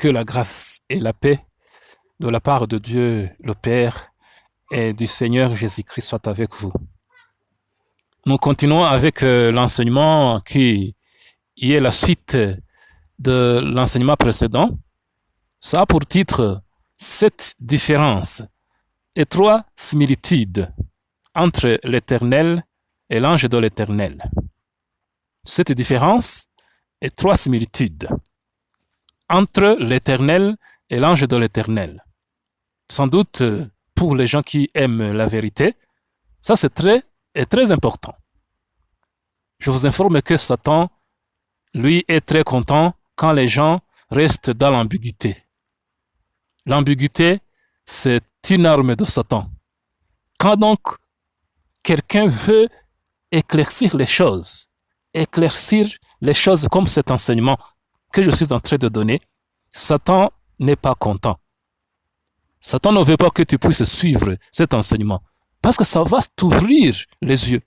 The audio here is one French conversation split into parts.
Que la grâce et la paix de la part de Dieu le Père et du Seigneur Jésus-Christ soient avec vous. Nous continuons avec l'enseignement qui est la suite de l'enseignement précédent. Ça a pour titre 7 différences et 3 similitudes entre l'Éternel et l'ange de l'Éternel. 7 différences et 3 similitudes entre l'Éternel et l'ange de l'Éternel. Sans doute, pour les gens qui aiment la vérité, ça c'est très important. Je vous informe que Satan, lui, est très content quand les gens restent dans l'ambiguïté. L'ambiguïté, c'est une arme de Satan. Quand donc quelqu'un veut éclaircir les choses comme cet enseignement que je suis en train de donner, Satan n'est pas content. Satan ne veut pas que tu puisses suivre cet enseignement parce que ça va t'ouvrir les yeux.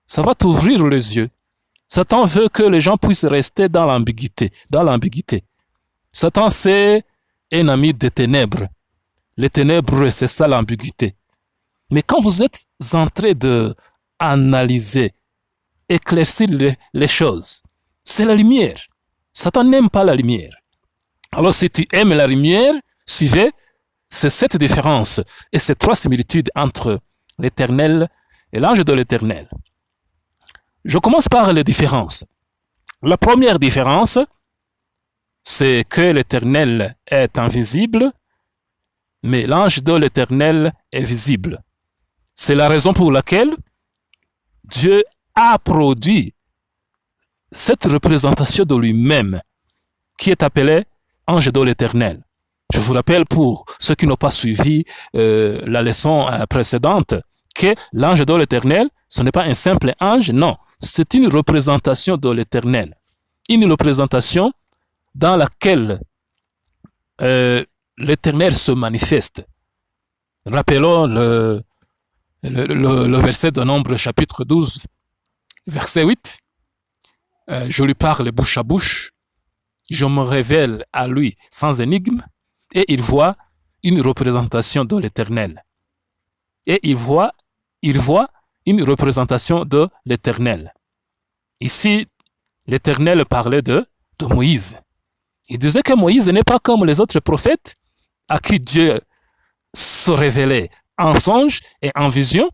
Ça va t'ouvrir les yeux. Satan veut que les gens puissent rester dans l'ambiguïté. Satan, c'est un ami des ténèbres. Les ténèbres, c'est ça l'ambiguïté. Mais quand vous êtes en train d'analyser, éclaircir les choses, c'est la lumière. Satan n'aime pas la lumière. Alors si tu aimes la lumière, suivez ces 7 différences et ces 3 similitudes entre l'Éternel et l'ange de l'Éternel. Je commence par les différences. La première différence, c'est que l'Éternel est invisible, mais l'ange de l'Éternel est visible. C'est la raison pour laquelle Dieu a produit cette représentation de lui-même qui est appelée ange de l'Éternel. Je vous rappelle pour ceux qui n'ont pas suivi la leçon précédente que l'ange de l'Éternel, ce n'est pas un simple ange, non, c'est une représentation de l'Éternel. Une représentation dans laquelle l'Éternel se manifeste. Rappelons le verset de Nombre chapitre 12, verset 8. Je lui parle bouche à bouche, je me révèle à lui sans énigme, et il voit une représentation de l'Éternel. Et il voit une représentation de l'Éternel. Ici, l'Éternel parlait de Moïse. Il disait que Moïse n'est pas comme les autres prophètes à qui Dieu se révélait en songe et en vision.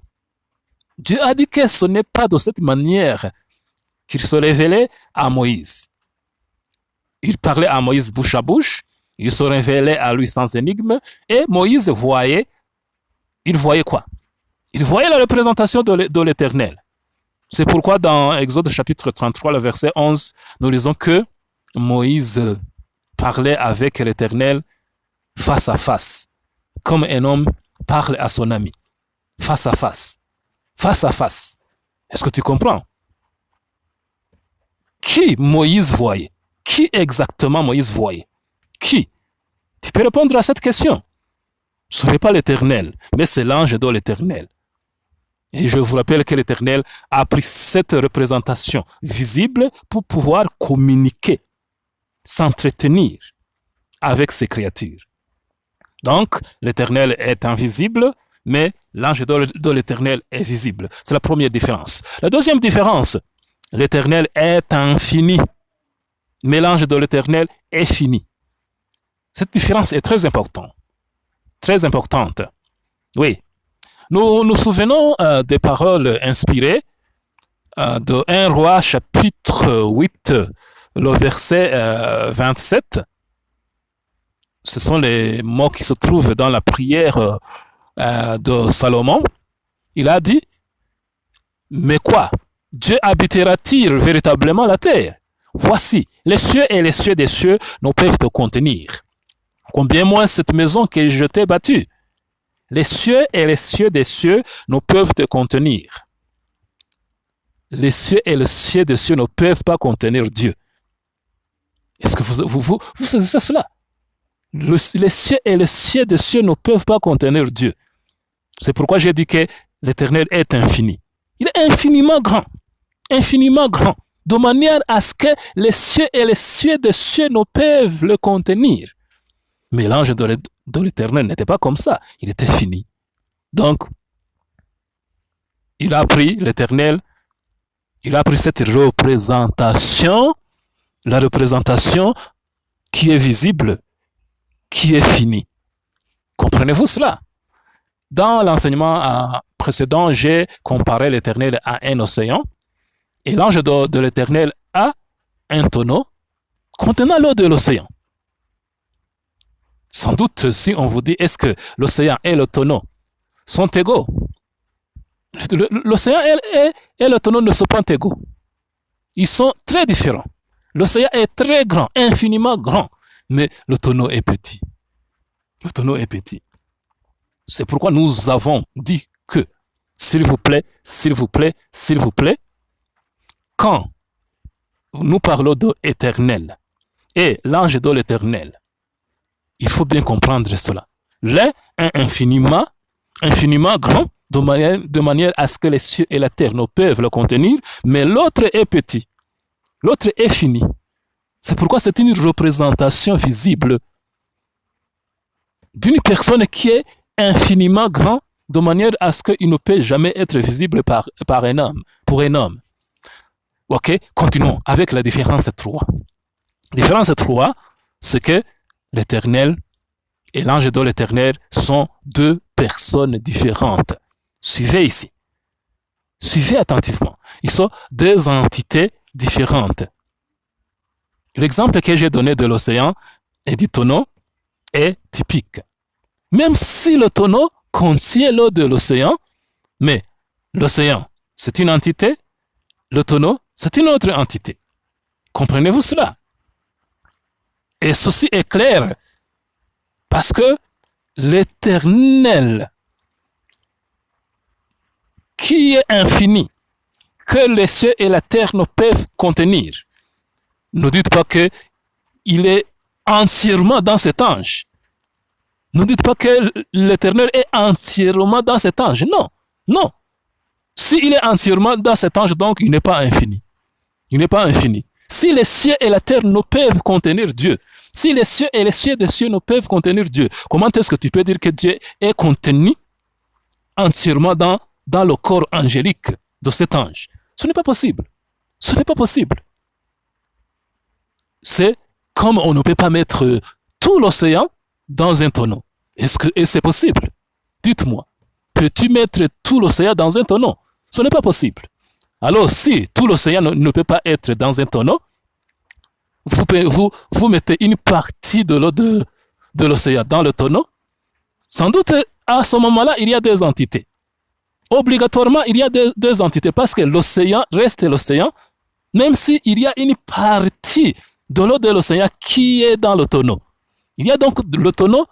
Dieu a dit que ce n'est pas de cette manière qu'il se révélait à Moïse. Il parlait à Moïse bouche à bouche, il se révélait à lui sans énigme, et Moïse voyait, il voyait quoi? Il voyait la représentation de l'Éternel. C'est pourquoi dans Exode chapitre 33, le verset 11, nous lisons que Moïse parlait avec l'Éternel face à face, comme un homme parle à son ami, face à face, face à face. Est-ce que tu comprends? Qui Moïse voyait? Qui exactement Moïse voyait? Qui? Tu peux répondre à cette question. Ce n'est pas l'Éternel, mais c'est l'ange de l'Éternel. Et je vous rappelle que l'Éternel a pris cette représentation visible pour pouvoir communiquer, s'entretenir avec ses créatures. Donc, l'Éternel est invisible, mais l'ange de l'Éternel est visible. C'est la première différence. La deuxième différence, l'Éternel est infini, mais l'ange de l'Éternel est fini. Cette différence est très importante. Très importante. Oui. Nous nous souvenons des paroles inspirées de 1 Roi chapitre 8, le verset 27. Ce sont les mots qui se trouvent dans la prière de Salomon. Il a dit, mais quoi? Dieu habitera-t-il véritablement la terre? Voici, les cieux et les cieux des cieux ne peuvent te contenir. Combien moins cette maison que je t'ai bâtue? Les cieux et les cieux des cieux ne peuvent te contenir. Les cieux et les cieux des cieux ne peuvent pas contenir Dieu. Est-ce que vous saisissez cela? Les cieux et les cieux des cieux ne peuvent pas contenir Dieu. C'est pourquoi j'ai dit que l'Éternel est infini. Il est infiniment grand. Infiniment grand. de manière à ce que les cieux et les cieux des cieux ne peuvent le contenir. Mais l'ange de l'Éternel n'était pas comme ça, il était fini. Donc, il a pris l'Éternel, il a pris cette représentation, la représentation qui est visible, qui est finie. Comprenez-vous cela? Dans l'enseignement précédent, j'ai comparé l'Éternel à un océan et l'ange de l'Éternel à un tonneau contenant l'eau de l'océan. Sans doute, si on vous dit est-ce que l'océan et le tonneau sont égaux, l'océan et le tonneau ne sont pas égaux. Ils sont très différents. L'océan est très grand, infiniment grand, mais le tonneau est petit. Le tonneau est petit. C'est pourquoi nous avons dit que, s'il vous plaît, s'il vous plaît, s'il vous plaît, quand nous parlons de l'Éternel et l'ange de l'Éternel, il faut bien comprendre cela. L'un est infiniment grand, de manière à ce que les cieux et la terre ne peuvent le contenir, mais l'autre est petit. L'autre est fini. C'est pourquoi c'est une représentation visible d'une personne qui est infiniment grand, de manière à ce qu'il ne peut jamais être visible par un homme, pour un homme. Ok, continuons avec la différence 3. La différence 3, c'est que l'Éternel et l'ange de l'Éternel sont deux personnes différentes. Suivez ici. Suivez attentivement. Ils sont deux entités différentes. L'exemple que j'ai donné de l'océan et du tonneau est typique. Même si le tonneau contient l'eau de l'océan, mais l'océan, c'est une entité, le tonneau, c'est une autre entité. Comprenez-vous cela? Et ceci est clair parce que l'Éternel, qui est infini, que les cieux et la terre ne peuvent contenir, ne dites pas qu'il est entièrement dans cet ange. Ne dites pas que l'Éternel est entièrement dans cet ange. Non, non. S'il est entièrement dans cet ange, donc il n'est pas infini. Il n'est pas infini. Si les cieux et la terre ne peuvent contenir Dieu, si les cieux et les cieux des cieux ne peuvent contenir Dieu, comment est-ce que tu peux dire que Dieu est contenu entièrement dans le corps angélique de cet ange? Ce n'est pas possible. Ce n'est pas possible. C'est comme on ne peut pas mettre tout l'océan dans un tonneau. Est-ce que c'est possible? Dites-moi, peux-tu mettre tout l'océan dans un tonneau? Ce n'est pas possible. Alors, si tout l'océan ne peut pas être dans un tonneau, vous mettez une partie de l'eau de l'océan dans le tonneau. Sans doute, à ce moment-là, il y a des entités. Obligatoirement, il y a deux entités parce que l'océan reste l'océan, même s'il y a une partie de l'eau de l'océan qui est dans le tonneau. Il y a donc le tonneau,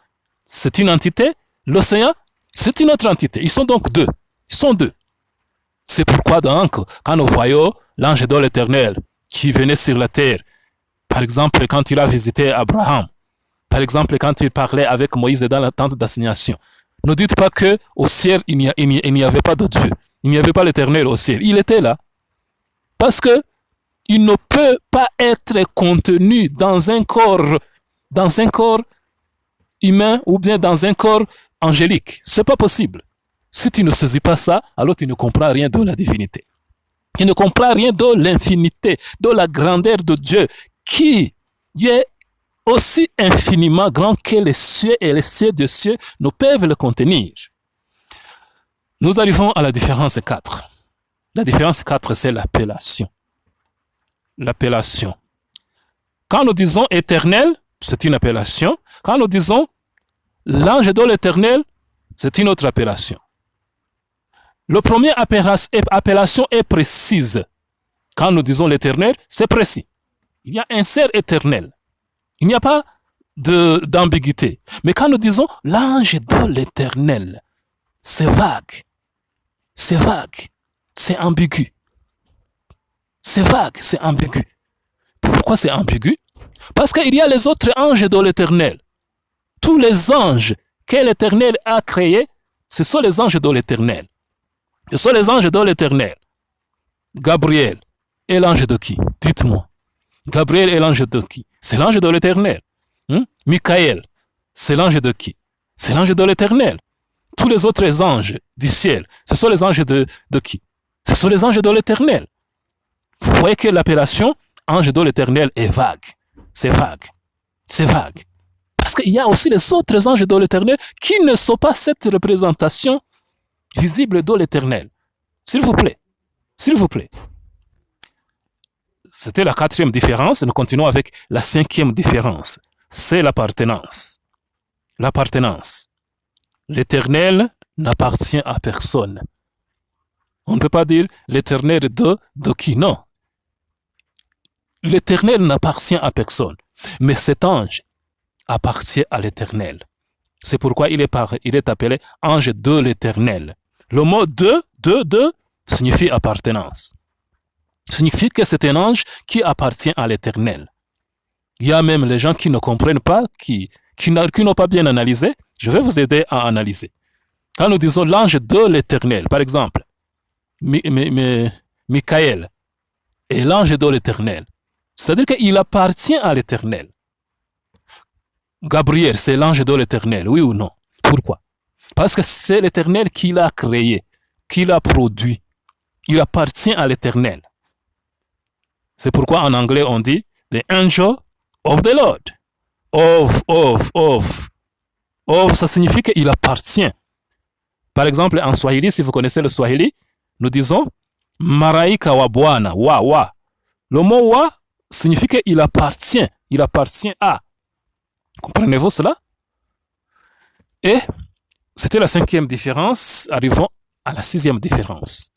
c'est une entité, l'océan, c'est une autre entité. Ils sont donc deux. Ils sont deux. C'est pourquoi donc, quand nous voyons l'ange de l'Éternel qui venait sur la terre, par exemple, quand il a visité Abraham, par exemple, quand il parlait avec Moïse dans la tente d'assignation, ne dites pas qu'au ciel, il n'y avait pas de Dieu. Il n'y avait pas l'Éternel au ciel. Il était là. Parce que il ne peut pas être contenu dans un corps humain ou bien dans un corps angélique. C'est pas possible. Si tu ne saisis pas ça, alors tu ne comprends rien de la divinité. Tu ne comprends rien de l'infinité, de la grandeur de Dieu, qui est aussi infiniment grand que les cieux et les cieux de cieux ne peuvent le contenir. Nous arrivons à la différence 4. La différence 4, c'est l'appellation. L'appellation. Quand nous disons éternel, c'est une appellation. Quand nous disons l'ange de l'Éternel, c'est une autre appellation. La première appellation est précise. Quand nous disons l'Éternel, c'est précis. Il y a un ser éternel. Il n'y a pas d'ambiguïté. Mais quand nous disons l'ange de l'Éternel, c'est vague. C'est vague. C'est ambigu. C'est vague, c'est ambigu. Pourquoi c'est ambigu? Parce qu'il y a les autres anges de l'Éternel. Tous les anges que l'Éternel a créés, ce sont les anges de l'Éternel. Ce sont les anges de l'Éternel. Gabriel, est l'ange de qui? Dites-moi. Gabriel est l'ange de qui? C'est l'ange de l'Éternel. Michael, c'est l'ange de qui? C'est l'ange de l'Éternel. Tous les autres anges du ciel, ce sont les anges de qui? Ce sont les anges de l'Éternel. Vous voyez que l'appellation ange de l'Éternel est vague. C'est vague. C'est vague. Parce qu'il y a aussi les autres anges de l'Éternel qui ne sont pas cette représentation visible de l'Éternel. S'il vous plaît. S'il vous plaît. C'était la quatrième différence. Nous continuons avec la cinquième différence. C'est l'appartenance. L'appartenance. L'Éternel n'appartient à personne. On ne peut pas dire l'Éternel de qui? Non. L'Éternel n'appartient à personne. Mais cet ange appartient à l'Éternel. C'est pourquoi il est appelé ange de l'Éternel. Le mot de signifie appartenance. Signifie que c'est un ange qui appartient à l'Éternel. Il y a même les gens qui ne comprennent pas, qui n'ont pas bien analysé. Je vais vous aider à analyser. Quand nous disons l'ange de l'Éternel, par exemple, Michael est l'ange de l'Éternel. C'est-à-dire qu'il appartient à l'Éternel. Gabriel, c'est l'ange de l'Éternel, oui ou non? Pourquoi? Parce que c'est l'Éternel qui l'a créé, qui l'a produit. Il appartient à l'Éternel. C'est pourquoi en anglais on dit the angel of the Lord. Of, ça signifie qu'il appartient. Par exemple, en Swahili, si vous connaissez le Swahili, nous disons Maraika wa Bwana, wa. Le mot wa signifie qu'il appartient. Il appartient à. Comprenez-vous cela? Et c'était la cinquième différence. Arrivons à la sixième différence.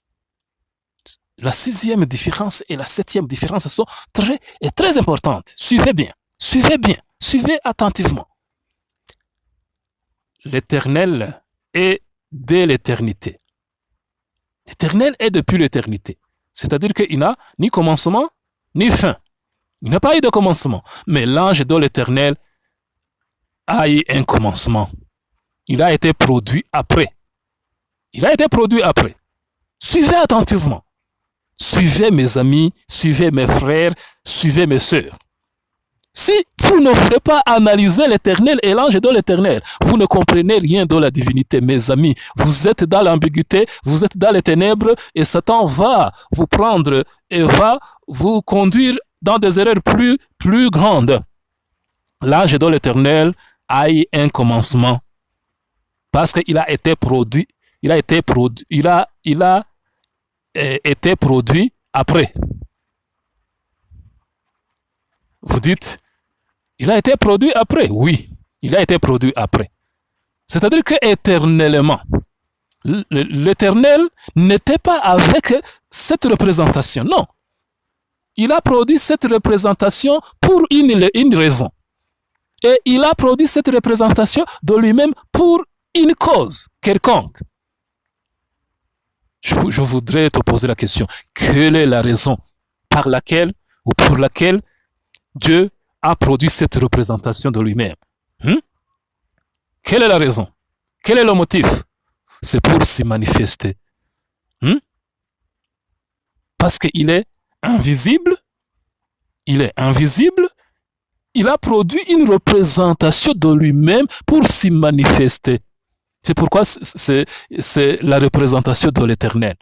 La sixième différence et la septième différence sont très importantes. Suivez bien, suivez attentivement. L'Éternel est dès l'éternité. L'Éternel est depuis l'éternité. C'est-à-dire qu'il n'a ni commencement, ni fin. Il n'a pas eu de commencement. Mais l'ange de l'Éternel a eu un commencement. Il a été produit après. Suivez attentivement. Suivez mes amis, suivez mes frères, suivez mes sœurs. Si vous ne voulez pas analyser l'Éternel et l'ange de l'Éternel, vous ne comprenez rien de la divinité, mes amis. Vous êtes dans l'ambiguïté, vous êtes dans les ténèbres et Satan va vous prendre et va vous conduire dans des erreurs plus grandes. L'ange de l'Éternel a eu un commencement parce qu'il a été produit, été produit après. Vous dites, il a été produit après. Oui, il a été produit après. C'est-à-dire que éternellement, l'Éternel n'était pas avec cette représentation. Non. Il a produit cette représentation pour une raison. Et il a produit cette représentation de lui-même pour une cause quelconque. Je voudrais te poser la question. Quelle est la raison par laquelle ou pour laquelle Dieu a produit cette représentation de lui-même? Quelle est la raison? Quel est le motif? C'est pour s'y manifester. Parce qu'il est invisible. Il a produit une représentation de lui-même pour s'y manifester. C'est pourquoi c'est la représentation de l'Éternel.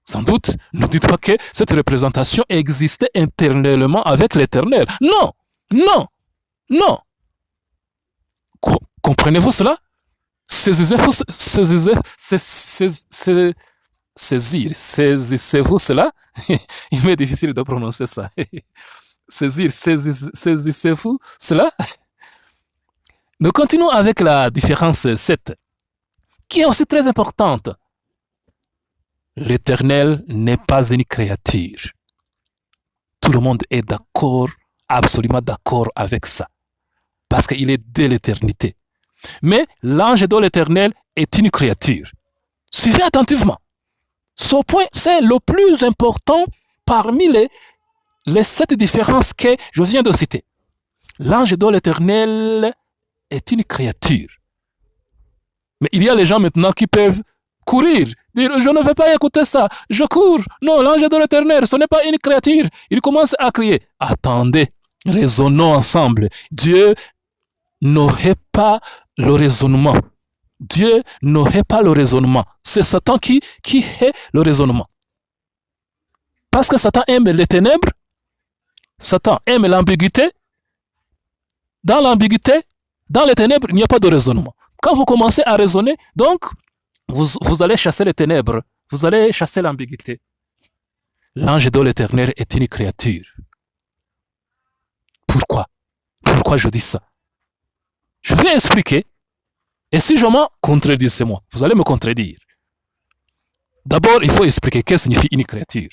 Sans doute, ne dites pas que cette représentation existait internellement avec l'Éternel. Non. Comprenez-vous cela? Saisissez-vous cela? Il m'est difficile de prononcer ça. Saisissez-vous cela? Nous continuons avec la différence 7, qui est aussi très importante. L'Éternel n'est pas une créature. Tout le monde est d'accord, absolument d'accord avec ça, parce qu'il est de l'éternité. Mais l'ange de l'Éternel est une créature. Suivez attentivement. Ce point, c'est le plus important parmi les 7 différences que je viens de citer. L'ange de l'Éternel est une créature. Mais il y a les gens maintenant qui peuvent courir, dire je ne vais pas écouter ça, je cours. Non, l'ange de l'Éternel, ce n'est pas une créature. Il commence à crier. Attendez, raisonnons ensemble. Dieu n'aurait pas le raisonnement. Dieu n'aurait pas le raisonnement. C'est Satan qui est le raisonnement. Parce que Satan aime les ténèbres, Satan aime l'ambiguïté. Dans l'ambiguïté, dans les ténèbres, il n'y a pas de raisonnement. Quand vous commencez à raisonner, donc, vous allez chasser les ténèbres, vous allez chasser l'ambiguïté. L'ange de l'Éternel est une créature. Pourquoi? Pourquoi je dis ça? Je vais expliquer. Et si je m'en contredis, c'est moi. Vous allez me contredire. D'abord, il faut expliquer qu'est-ce que signifie une créature.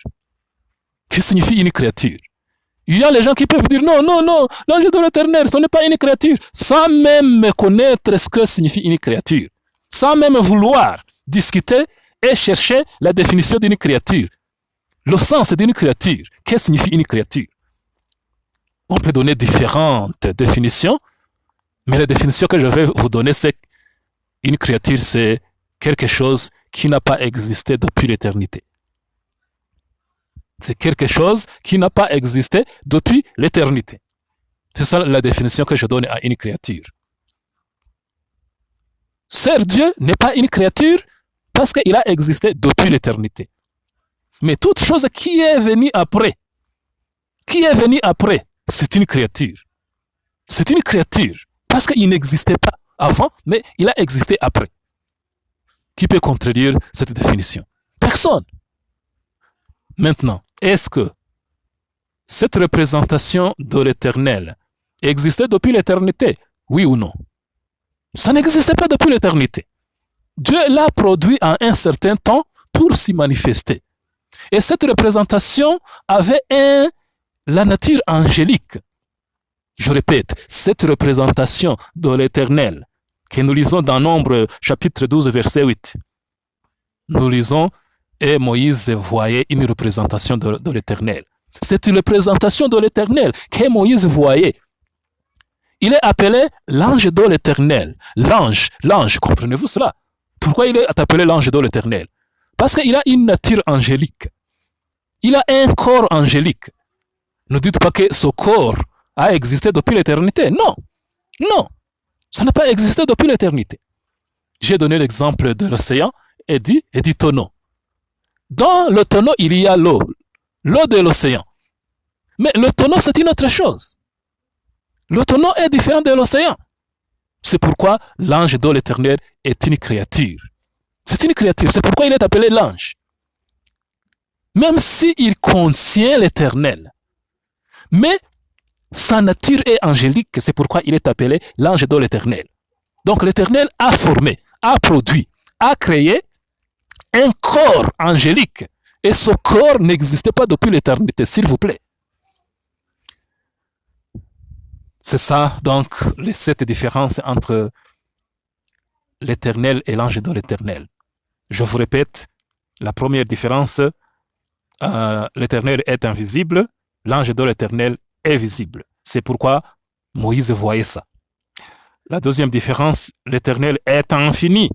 Qu'est-ce que signifie une créature? Il y a les gens qui peuvent dire non, non, non, l'ange de l'Éternel, ce n'est pas une créature, sans même connaître ce que signifie une créature, sans même vouloir discuter et chercher la définition d'une créature. Le sens d'une créature, qu'est-ce que signifie une créature? On peut donner différentes définitions, mais la définition que je vais vous donner, c'est une créature, c'est quelque chose qui n'a pas existé depuis l'éternité. C'est quelque chose qui n'a pas existé depuis l'éternité. C'est ça la définition que je donne à une créature. Certes, Dieu n'est pas une créature parce qu'il a existé depuis l'éternité. Mais toute chose qui est venue après, c'est une créature. C'est une créature parce qu'il n'existait pas avant, mais il a existé après. Qui peut contredire cette définition? Personne. Maintenant, est-ce que cette représentation de l'Éternel existait depuis l'éternité? Oui ou non? Ça n'existait pas depuis l'éternité. Dieu l'a produit en un certain temps pour s'y manifester. Et cette représentation avait la nature angélique. Je répète, cette représentation de l'Éternel que nous lisons dans Nombre chapitre 12 verset 8. Nous lisons et Moïse voyait une représentation de l'Éternel. Cette représentation de l'Éternel que Moïse voyait, il est appelé l'ange de l'Éternel. L'ange, comprenez-vous cela? Pourquoi il est appelé l'ange de l'Éternel? Parce qu'il a une nature angélique. Il a un corps angélique. Ne dites pas que ce corps a existé depuis l'éternité. Non, non, ça n'a pas existé depuis l'éternité. J'ai donné l'exemple de l'océan et du tonneau. Dans le tonneau, il y a l'eau de l'océan. Mais le tonneau, c'est une autre chose. Le tonneau est différent de l'océan. C'est pourquoi l'ange de l'Éternel est une créature. C'est une créature, c'est pourquoi il est appelé l'ange. Même s'il contient l'Éternel. Mais sa nature est angélique, c'est pourquoi il est appelé l'ange de l'Éternel. Donc l'Éternel a formé, a produit, a créé un corps angélique. Et ce corps n'existait pas depuis l'éternité, s'il vous plaît. C'est ça, donc, cette différence entre l'Éternel et l'ange de l'Éternel. Je vous répète, la première différence, l'Éternel est invisible, l'ange de l'Éternel est visible. C'est pourquoi Moïse voyait ça. La deuxième différence, l'Éternel est infini,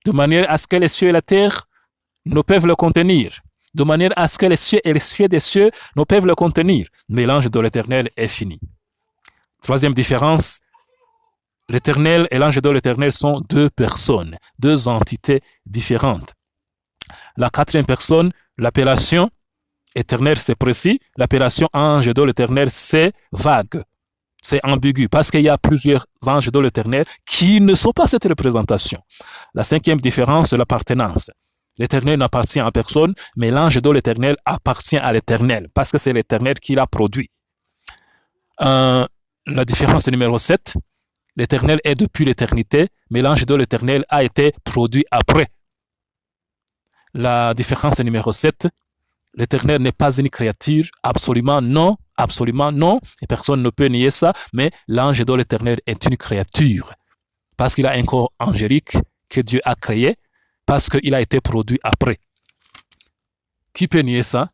de manière à ce que les cieux et la terre ne peuvent le contenir, de manière à ce que les cieux et les cieux des cieux ne peuvent le contenir. Mais l'ange de l'Éternel est fini. Troisième différence, l'Éternel et l'ange de l'Éternel sont deux personnes, deux entités différentes. La quatrième personne, l'appellation Éternel, c'est précis. L'appellation ange de l'Éternel, c'est vague. C'est ambigu parce qu'il y a plusieurs anges de l'Éternel qui ne sont pas cette représentation. La cinquième différence, c'est l'appartenance. L'Éternel n'appartient à personne, mais l'ange de l'Éternel appartient à l'Éternel parce que c'est l'Éternel qui l'a produit. La différence numéro 7, l'Éternel est depuis l'éternité, mais l'ange de l'Éternel a été produit après. La différence numéro 7, l'Éternel n'est pas une créature, absolument non, et personne ne peut nier ça, mais l'ange de l'Éternel est une créature, parce qu'il a un corps angélique que Dieu a créé, parce qu'il a été produit après. Qui peut nier ça?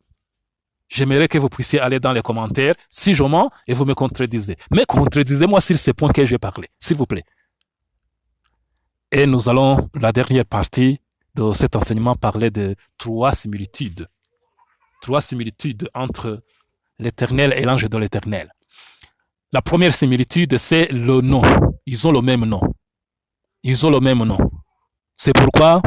J'aimerais que vous puissiez aller dans les commentaires, si je mens, et vous me contredisez. Mais contredisez-moi sur ces points que j'ai parlé, s'il vous plaît. Et nous allons, la dernière partie de cet enseignement parlait de trois similitudes. Trois similitudes entre l'Éternel et l'ange de l'Éternel. La première similitude, c'est le nom. Ils ont le même nom. Ils ont le même nom. C'est pourquoi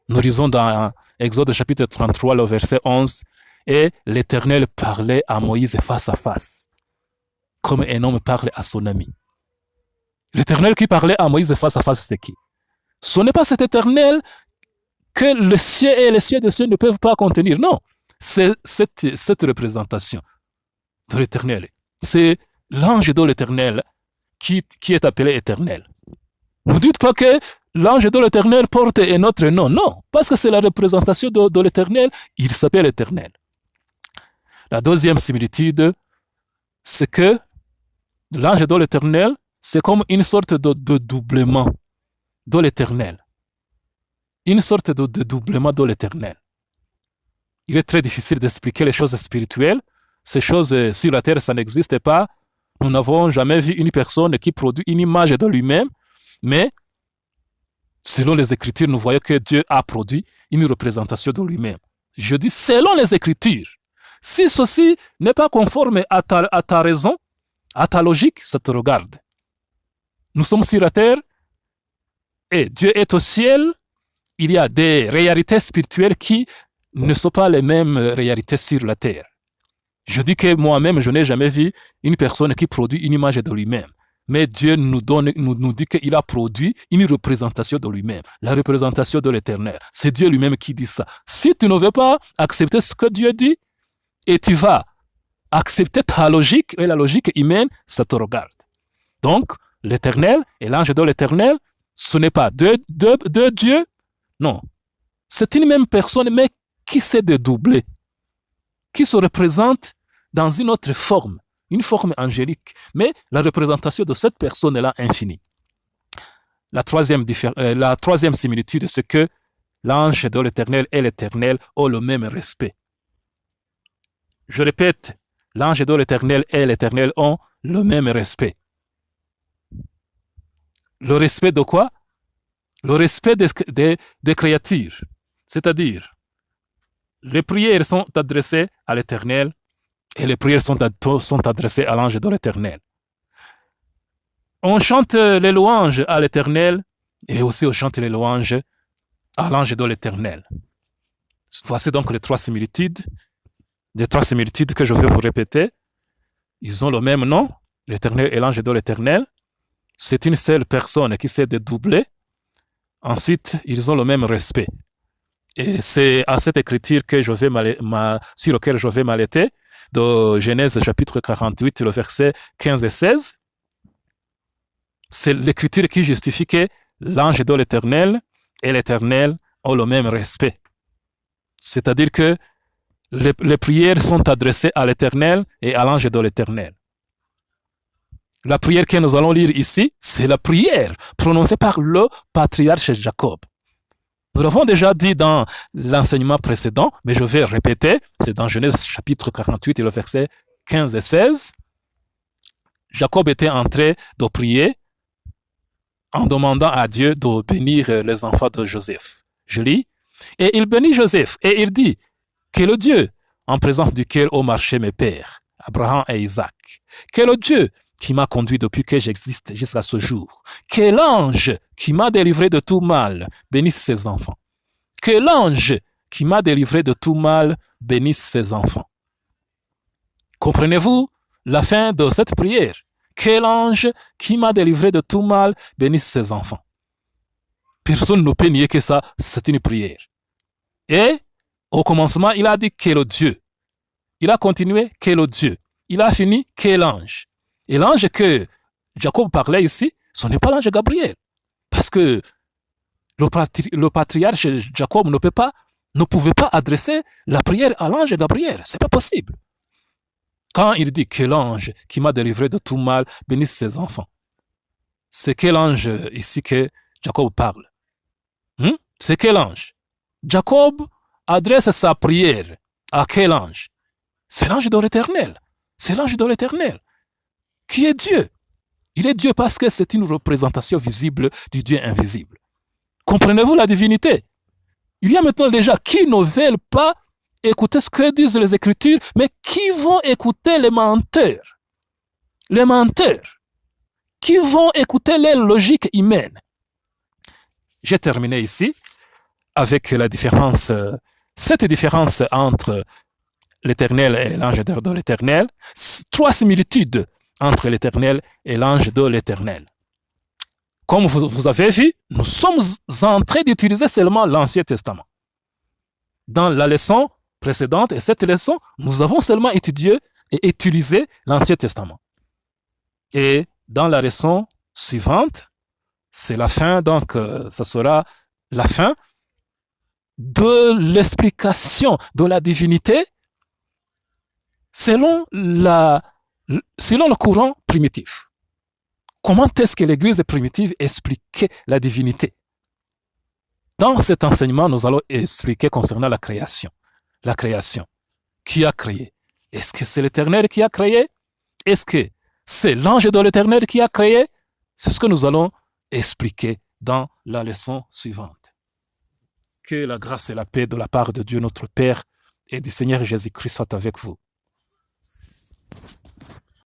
nous lisons dans Exode chapitre 33, le verset 11, et l'Éternel parlait à Moïse face à face, comme un homme parle à son ami. L'Éternel qui parlait à Moïse face à face, c'est qui? Ce n'est pas cet Éternel que le ciel et les cieux de cieux ne peuvent pas contenir. Non, c'est cette représentation de l'Éternel. C'est l'ange de l'Éternel qui est appelé Éternel. Ne dites pas que l'ange de l'Éternel porte un autre nom. Non, parce que c'est la représentation de l'Éternel, il s'appelle Éternel. La deuxième similitude, c'est que l'ange de l'Éternel, c'est comme une sorte de doublement de l'Éternel. Une sorte de doublement de l'Éternel. Il est très difficile d'expliquer les choses spirituelles. Ces choses sur la terre, ça n'existe pas. Nous n'avons jamais vu une personne qui produit une image de lui-même, mais selon les Écritures, nous voyons que Dieu a produit une représentation de lui-même. Je dis selon les Écritures. Si ceci n'est pas conforme à ta raison, à ta logique, ça te regarde. Nous sommes sur la terre et Dieu est au ciel. Il y a des réalités spirituelles qui ne sont pas les mêmes réalités sur la terre. Je dis que moi-même, je n'ai jamais vu une personne qui produit une image de lui-même. Mais Dieu nous dit qu'il a produit une représentation de lui-même, la représentation de l'Éternel. C'est Dieu lui-même qui dit ça. Si tu ne veux pas accepter ce que Dieu dit, et tu vas accepter ta logique, et la logique humaine, ça te regarde. Donc, l'Éternel et l'ange de l'Éternel, ce n'est pas deux dieux, non. C'est une même personne, mais qui s'est dédoublée, qui se représente dans une autre forme, une forme angélique. Mais la représentation de cette personne est là infinie. La troisième similitude, c'est que l'ange de l'Éternel et l'Éternel ont le même respect. Je répète, l'ange de l'Éternel et l'Éternel ont le même respect. Le respect de quoi? Le respect des créatures. C'est-à-dire, les prières sont adressées à l'Éternel et les prières sont adressées à l'ange de l'Éternel. On chante les louanges à l'Éternel et aussi on chante les louanges à l'ange de l'Éternel. Voici donc les trois similitudes que je vais vous répéter. Ils ont le même nom, l'Éternel et l'ange de l'Éternel. C'est une seule personne qui s'est dédoublée. Ensuite, ils ont le même respect. Et c'est à cette écriture que sur laquelle je vais m'arrêter, de Genèse chapitre 48, le verset 15 et 16. C'est l'écriture qui justifie que l'ange de l'Éternel et l'Éternel ont le même respect. C'est-à-dire que les prières sont adressées à l'Éternel et à l'ange de l'Éternel. La prière que nous allons lire ici, c'est la prière prononcée par le patriarche Jacob. Nous l'avons déjà dit dans l'enseignement précédent, mais je vais répéter, c'est dans Genèse chapitre 48 et le verset 15 et 16. Jacob était en train de prier en demandant à Dieu de bénir les enfants de Joseph. Je lis, et il bénit Joseph et il dit, que le Dieu en présence duquel ont marché mes pères, Abraham et Isaac, que le Dieu qui m'a conduit depuis que j'existe jusqu'à ce jour, que l'ange qui m'a délivré de tout mal bénisse ses enfants, que l'ange qui m'a délivré de tout mal bénisse ses enfants. Comprenez-vous la fin de cette prière? Que l'ange qui m'a délivré de tout mal bénisse ses enfants. Personne ne peut nier que ça, c'est une prière. Et au commencement, il a dit que le Dieu. Il a continué que le Dieu. Il a fini que l'ange. Et l'ange que Jacob parlait ici, ce n'est pas l'ange Gabriel. Parce que le patriarche Jacob ne pouvait pas adresser la prière à l'ange Gabriel. Ce n'est pas possible. Quand il dit que l'ange qui m'a délivré de tout mal bénisse ses enfants, c'est quel ange ici que Jacob parle? C'est quel ange? Jacob adresse sa prière à quel ange? C'est l'ange de l'Éternel. C'est l'ange de l'Éternel qui est Dieu. Il est Dieu parce que c'est une représentation visible du Dieu invisible. Comprenez-vous la divinité? Il y a maintenant des gens qui ne veulent pas écouter ce que disent les Écritures, mais qui vont écouter les menteurs. Les menteurs qui vont écouter les logiques humaines. J'ai terminé ici avec la différence, cette différence entre l'Éternel et l'ange de l'Éternel, 3 similitudes entre l'Éternel et l'ange de l'Éternel. Comme vous avez vu, nous sommes en train d'utiliser seulement l'Ancien Testament. Dans la leçon précédente et cette leçon, nous avons seulement étudié et utilisé l'Ancien Testament. Et dans la leçon suivante, c'est la fin, donc ça sera la fin de l'explication de la divinité selon le courant primitif. Comment est-ce que l'Église primitive expliquait la divinité? Dans cet enseignement, nous allons expliquer concernant la création. La création. Qui a créé? Est-ce que c'est l'Éternel qui a créé? Est-ce que c'est l'ange de l'Éternel qui a créé? C'est ce que nous allons expliquer dans la leçon suivante. Que la grâce et la paix de la part de Dieu notre Père et du Seigneur Jésus-Christ soient avec vous.